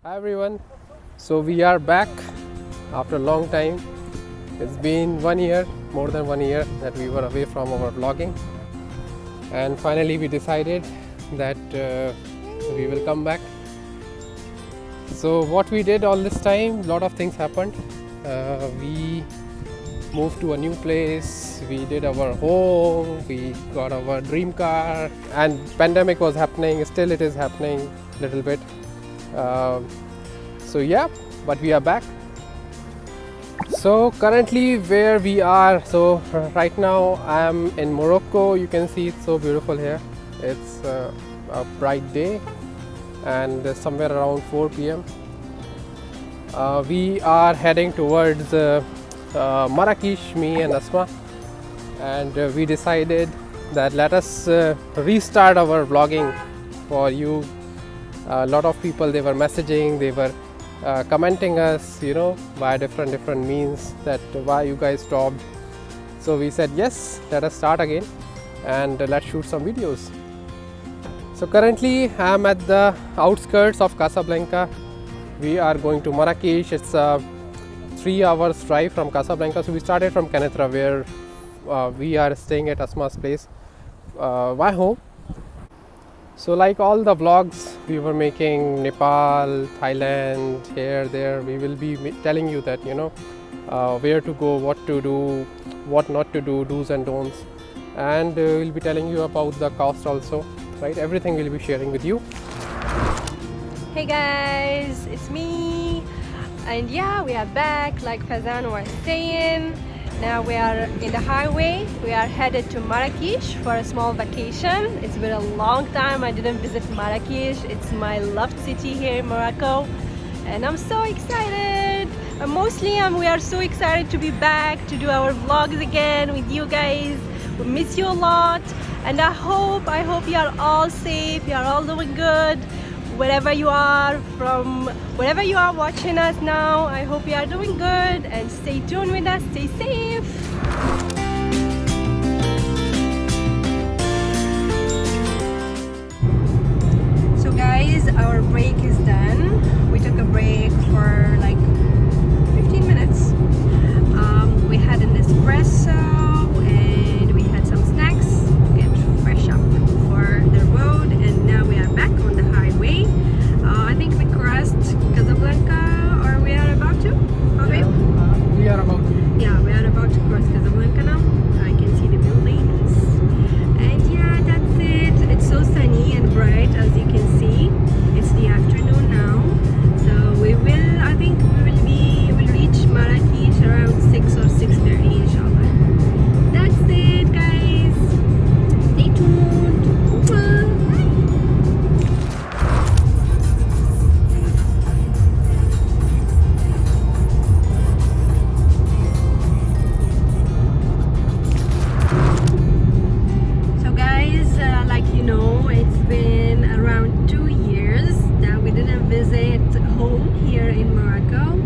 Hi everyone. So we are back after a long time. It's been 1 year, more than 1 year that we were away from our vlogging, and finally we decided that we will come back. So what we did all this time, lot of things happened. We moved to a new place, we did our home, we got our dream car, and pandemic was happening, still it is happening little bit. So yeah, but we are back. So currently where we are, so right now I am in Morocco. You can see it's so beautiful here. It's a bright day and somewhere around 4 p.m. We are heading towards Marrakech, me and Asma, and we decided that let us restart our vlogging for you. A lot of people, they were messaging, they were commenting us, by different means, that why you guys stopped. So we said yes, let us start again and let's shoot some videos. So currently I am at the outskirts of Casablanca. We are going to Marrakech. It's a 3 hours drive from Casablanca. So we started from Kenitra, where we are staying at Asma's place, my home. So like all the vlogs we were making, Nepal, Thailand, here, there, we will be telling you that, where to go, what to do, what not to do, do's and don'ts. And we'll be telling you about the cost also, right? Everything we'll be sharing with you. Hey guys, it's me. And yeah, we are back like Fazan was saying. Now we are in the highway. We are headed to Marrakech for a small vacation. It's been a long time I didn't visit Marrakech. It's my loved city here in Morocco, and I'm so excited. We are so excited to be back to do our vlogs again with you guys. We miss you a lot, and I hope you are all safe. You are all doing good. Wherever you are watching us now, I hope you are doing good, and stay tuned with us, stay safe. So guys, our break is done. We took a break for like 15 minutes. We had an espresso and we had some snacks to get fresh up for the road, and now we are back on the highway. I think we crossed Casablanca, or we are about to? We are about to. Yeah, we are about to cross Casablanca now. I can see the buildings. And yeah, that's it. It's so sunny and bright, as you can see. It's the afternoon now. So I think we will reach Marrakech around 6 or 6:30 inshallah. That's it guys. Stay tuned. It's been around 2 years that we didn't visit home here in Morocco,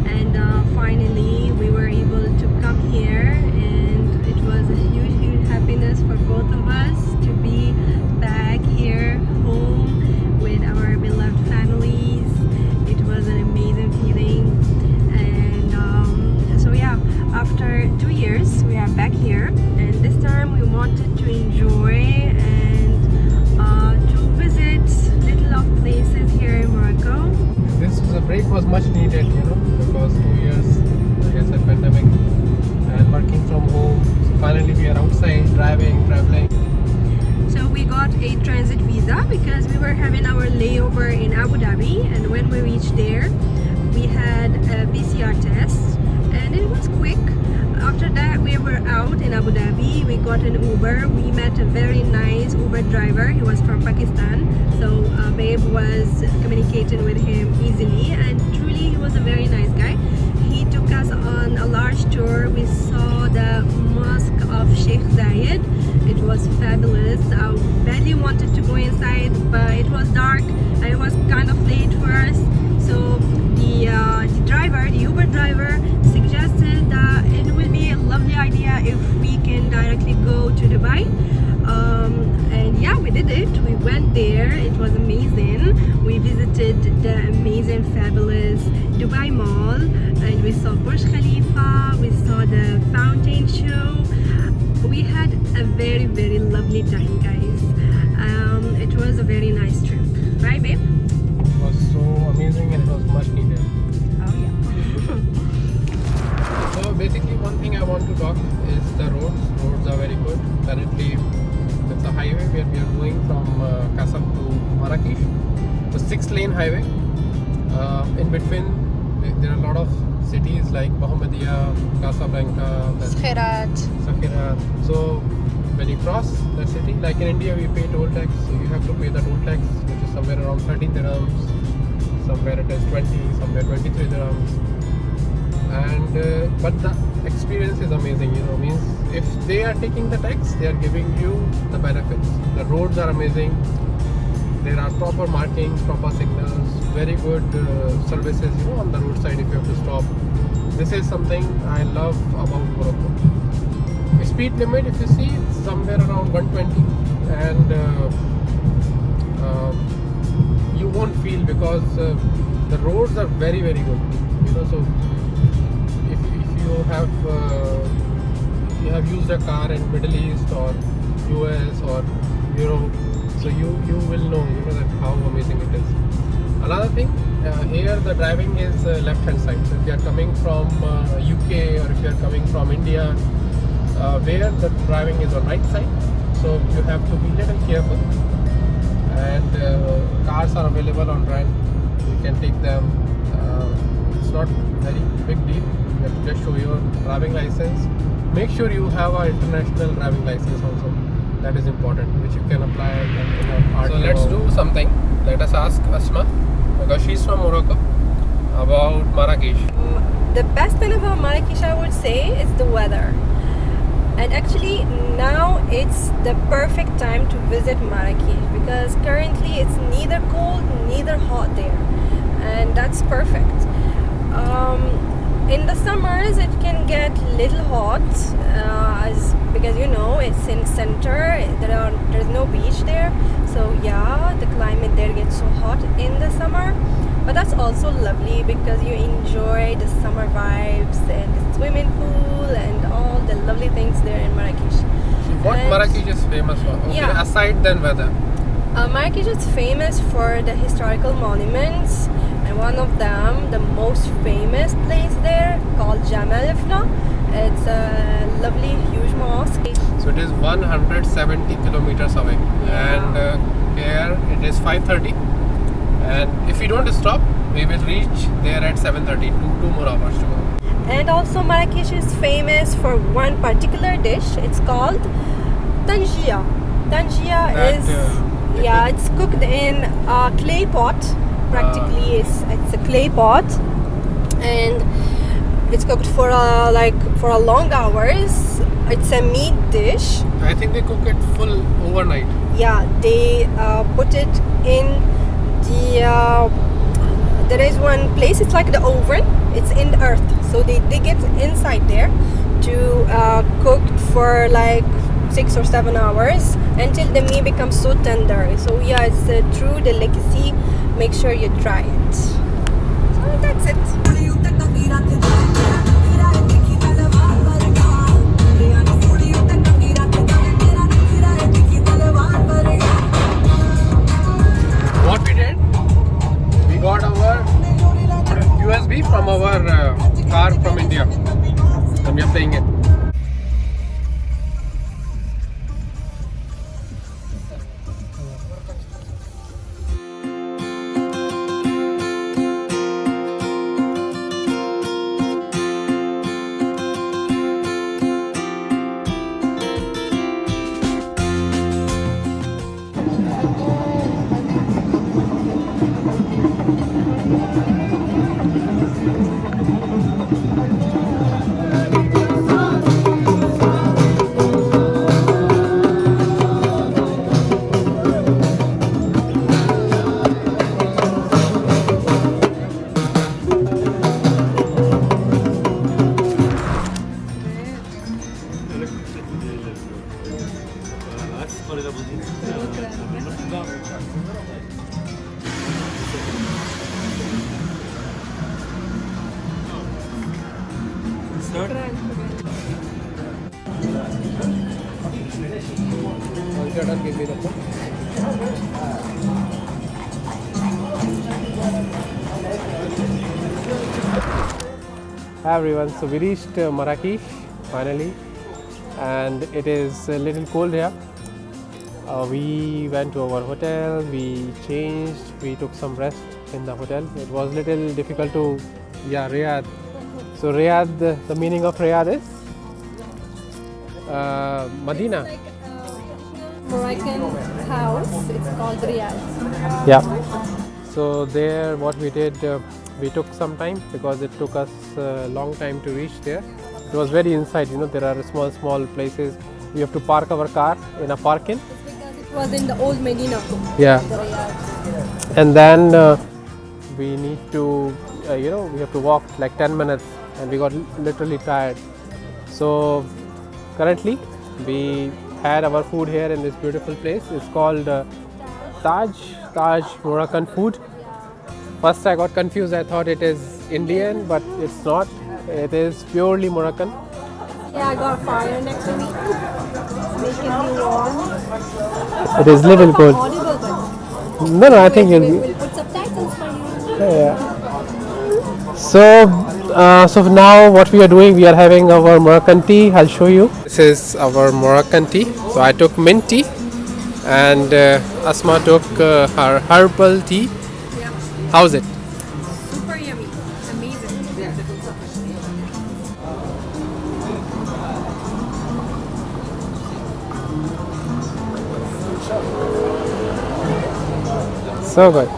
and finally we were able to come here, and it was a huge happiness for both of us to be back here home with our beloved families. It was an amazing feeling, and so yeah, after 2 years we are back here, and this time we wanted to enjoy places here in Morocco. This break was much needed, because 2 years, like I said, pandemic and working from home. So finally we are outside, driving, traveling. So we got a transit visa because we were having our layover in Abu Dhabi, and when we reached there, we had a PCR test, and it was quick. After that, we were out in Abu Dhabi. We got an Uber. We met a very nice Uber driver. He was from Pakistan, so Babe was communicating with him easily, and truly he was a very nice guy. He took us on a large tour. We saw the mosque of Sheikh Zayed. It was fabulous. I badly wanted to go inside, but it was dark and it was kind of late for us. So the Uber driver suggested that it will be a lovely idea if we can directly go to Dubai. And yeah, we did it. We went there. It was amazing. We visited the amazing and fabulous Dubai Mall, and we saw Burj Khalifa, we saw the fountain show. We had a very, very lovely time, guys. It was a very nice trip, right, babe? It was so amazing and it was much needed. Oh yeah. So basically one thing I want to talk is the roads. Roads are very good. Currently it's a highway where we are going from Kasab to Marrakech. It's a 6-lane highway. In between there are a lot of cities like Mohammedia, Casablanca, Sakhirat. So when you cross the city, like in India we pay toll tax, so you have to pay the toll tax, which is somewhere around 13 dirhams, somewhere it is 20, somewhere 23 dirhams. And but the experience is amazing, means if they are taking the tax, they are giving you the benefits. The roads are amazing, there are proper markings, proper signals, very good services on the roadside if you have to stop. This is something I love about Morocco. Speed limit, if you see, it's somewhere around 120, and you won't feel because the roads are very, very good. So if you have used a car in Middle East or US or Europe, so you will know that how amazing it is. Another thing, here the driving is left hand side. So if you are coming from UK or if you are coming from India, where the driving is on right side, so you have to be little careful. And cars are available on rent. You can take them. It's not very big deal. You have to just show your driving license. Make sure you have an international driving license also. That is important, which you can apply in your RTO. So let's do something. Let us ask Asma, because she's from Morocco, about Marrakech. The best thing about Marrakech, I would say, is the weather. And actually now it's the perfect time to visit Marrakech because currently it's neither cold neither hot there, and that's perfect. In the summers it can get little hot because it's in center, there's no beach there, so yeah, the climate there gets so hot in the summer, but that's also lovely because you enjoy the summer vibes and the swimming pool and all the lovely things there in Marrakech. So what Marrakech is famous for? Okay, yeah. Aside than weather. Marrakech is famous for the historical monuments, and one of them, the most famous place there, called Jamal Ifna. It's a lovely, huge mosque. So it is 170 kilometers away, Yeah. and here it is 5:30. And if we don't stop, we will reach there at 7:30. 2 more hours to go. And also Marrakech is famous for one particular dish. It's called tangia. Tangia it's cooked in a clay pot. Practically, it's a clay pot, and it's cooked for long hours. It's a meat dish. I think they cook it full overnight. Yeah, they put it in the. There is one place. It's like the oven. It's in the earth, so they dig it inside there to cook for like 6 or 7 hours until the meat becomes so tender. So yeah, it's a true delicacy. Make sure you try it. So that's it. What we did, we got our USB from our car from India, and we are playing it. Once you're done, give me the phone. Hi everyone, so we reached Marrakech finally, and it is a little cold here. We went to our hotel, we changed, we took some rest in the hotel. It was little difficult to, Riyadh. So Riyadh, the meaning of Riyadh is Medina. Like Moroccan house. It's called Riyadh. Yeah. So there, what we did, we took some time because it took us a long time to reach there. It was very inside. There are small places. We have to park our car in a parking. It's because it was in the old Medina. Yeah. The Riyadh. And then we need to, we have to walk like 10 minutes, and we got literally tired. So currently, we had our food here in this beautiful place. It's called Taj Moroccan food. First I got confused, I thought it is Indian, but it's not. It is purely Moroccan. Yeah, I got fire next to me. Making me warm. It is little Not cold. audible, but No, I think we'll put subtitles for you. yeah. So now what we are doing, we are having our Moroccan tea. I'll show you. This is our Moroccan tea. So I took mint tea, and Asma took her herbal tea. Yeah. How's it? Super yummy. Amazing. So good.